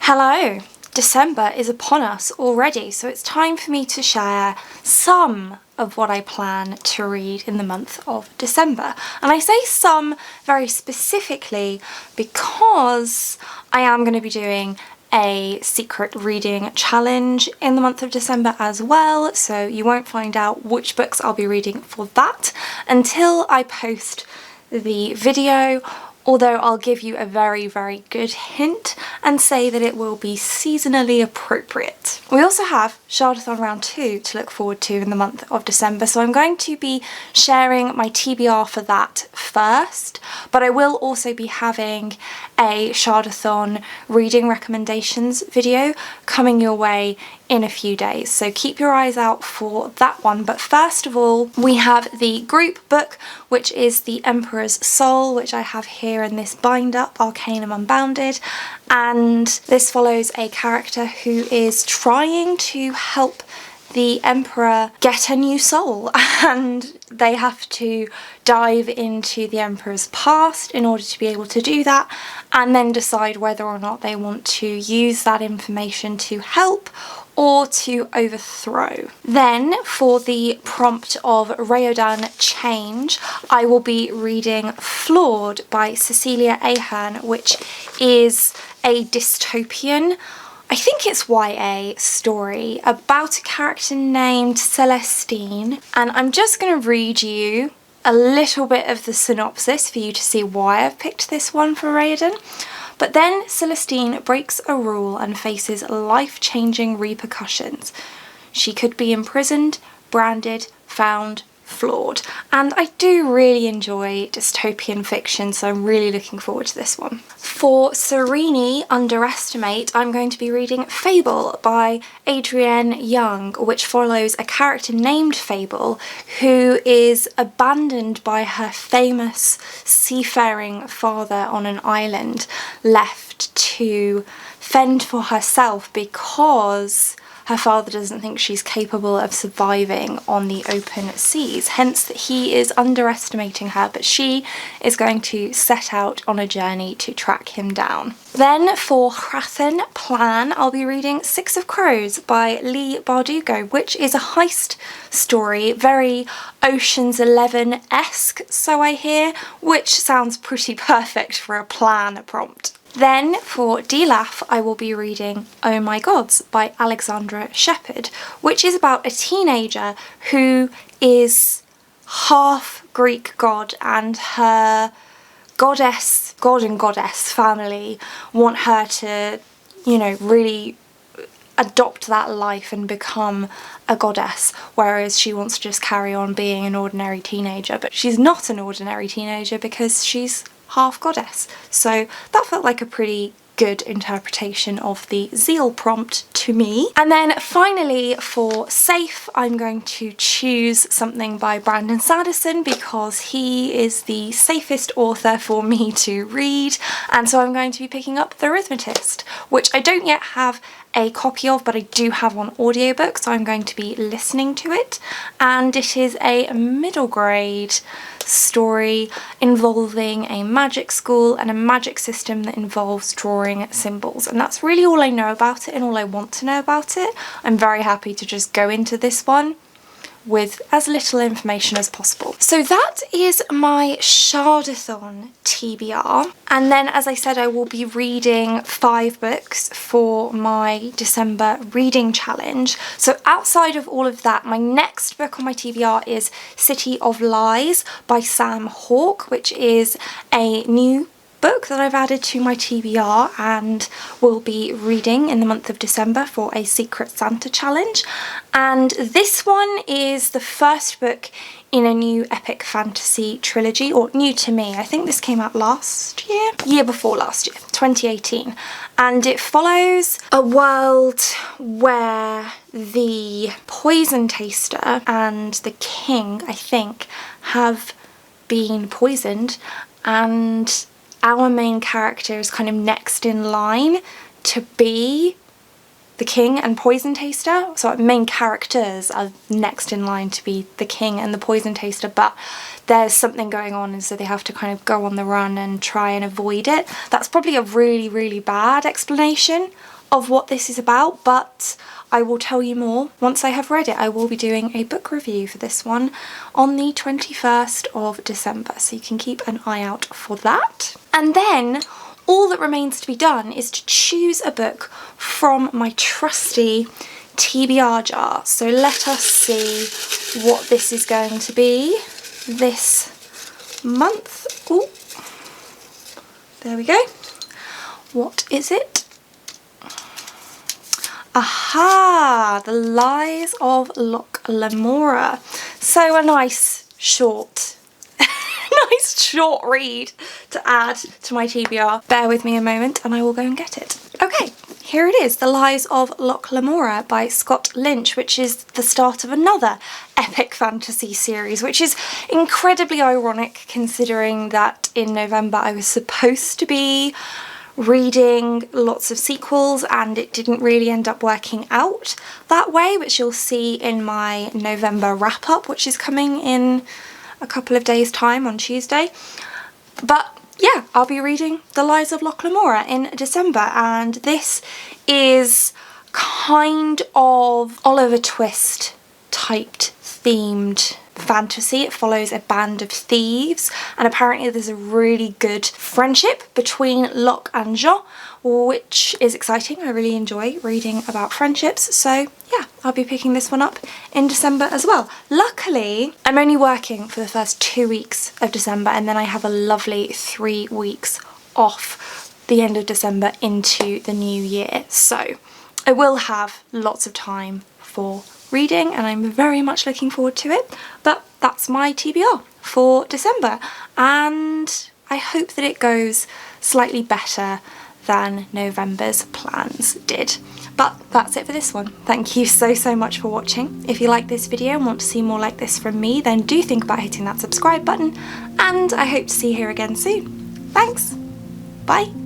Hello! December is upon us already, so it's time for me to share some of what I plan to read in the month of December. And I say some very specifically because I am going to be doing a secret reading challenge in the month of December as well, so you won't find out which books I'll be reading for that until I post the video, although I'll give you a very good hint and say that it will be seasonally appropriate. We also have Shardathon round 2 to look forward to in the month of December, so I'm going to be sharing my TBR for that first, but I will also be having a Shardathon reading recommendations video coming your way in a few days, so keep your eyes out for that one. But first of all, we have the group book, which is The Emperor's Soul, which I have here in this bind up, Arcanum Unbounded, and this follows a character who is trying to help the Emperor get a new soul, and they have to dive into the Emperor's past in order to be able to do that, and then decide whether or not they want to use that information to help or to overthrow. Then for the prompt of Raodan Change, I will be reading Flawed by Cecilia Ahern, which is a dystopian, I think it's YA story about a character named Celestine, and I'm just going to read you a little bit of the synopsis for you to see why I've picked this one for Raodan. But then Celestine breaks a rule and faces life-changing repercussions. She could be imprisoned, branded, found, flawed. And I do really enjoy dystopian fiction, so I'm really looking forward to this one. For Serene Underestimate, I'm going to be reading Fable by Adrienne Young, which follows a character named Fable who is abandoned by her famous seafaring father on an island, left to fend for herself because her father doesn't think she's capable of surviving on the open seas, hence that he is underestimating her, but she is going to set out on a journey to track him down. Then for Hrathen Plan, I'll be reading Six of Crows by Leigh Bardugo, which is a heist story, very Ocean's 11-esque, so I hear, which sounds pretty perfect for a plan prompt. Then for DLAF, I will be reading Oh My Gods by Alexandra Shepherd, which is about a teenager who is half Greek god, and her god and goddess family want her to, you know, really adopt that life and become a goddess, whereas she wants to just carry on being an ordinary teenager. But she's not an ordinary teenager because she's half goddess. So that felt like a pretty good interpretation of the Zeal prompt to me. And then finally for Safe, I'm going to choose something by Brandon Sanderson because he is the safest author for me to read, and so I'm going to be picking up The Arithmetist, which I don't yet have a copy of, but I do have on audiobook, so I'm going to be listening to it, and it is a middle grade story involving a magic school and a magic system that involves drawing symbols, and that's really all I know about it and all I want to know about it. I'm very happy to just go into this one with as little information as possible. So that is my Shardathon TBR, and then as I said, I will be reading 5 books for my December reading challenge. So outside of all of that, my next book on my TBR is City of Lies by Sam Hawke, which is a new book that I've added to my TBR and will be reading in the month of December for a Secret Santa challenge. And this one is the first book in a new epic fantasy trilogy, or new to me. I think this came out last year before last year, 2018. And it follows a world where the poison taster and the king, I think, have been poisoned, and our main character is kind of next in line to be the king and poison taster. So our main characters are next in line to be the king and the poison taster, but there's something going on and so they have to kind of go on the run and try and avoid it. That's probably a really, really bad explanation of what this is about, but I will tell you more once I have read it. I will be doing a book review for this one on the 21st of December, so you can keep an eye out for that. And then all that remains to be done is to choose a book from my trusty TBR jar. So let us see what this is going to be this month. Oh, there we go. What is it? Aha! The Lies of Loch Lamora. So a nice short read to add to my TBR. Bear with me a moment and I will go and get it. Okay, here it is, The Lies of Loch Lamora by Scott Lynch, which is the start of another epic fantasy series, which is incredibly ironic considering that in November I was supposed to be reading lots of sequels and it didn't really end up working out that way, which you'll see in my November wrap-up, which is coming in a couple of days' time on Tuesday. But yeah, I'll be reading The Lies of Loch Lamora in December, and this is kind of Oliver Twist typed themed fantasy. It follows a band of thieves and apparently there's a really good friendship between Locke and Jean, which is exciting. I really enjoy reading about friendships, so yeah, I'll be picking this one up in December as well. Luckily, I'm only working for the first 2 weeks of December and then I have a lovely 3 weeks off the end of December into the new year, so I will have lots of time for reading and I'm very much looking forward to it. But that's my TBR for December and I hope that it goes slightly better than November's plans did. But that's it for this one. Thank you so much for watching. If you like this video and want to see more like this from me, then do think about hitting that subscribe button and I hope to see you here again soon. Thanks, bye.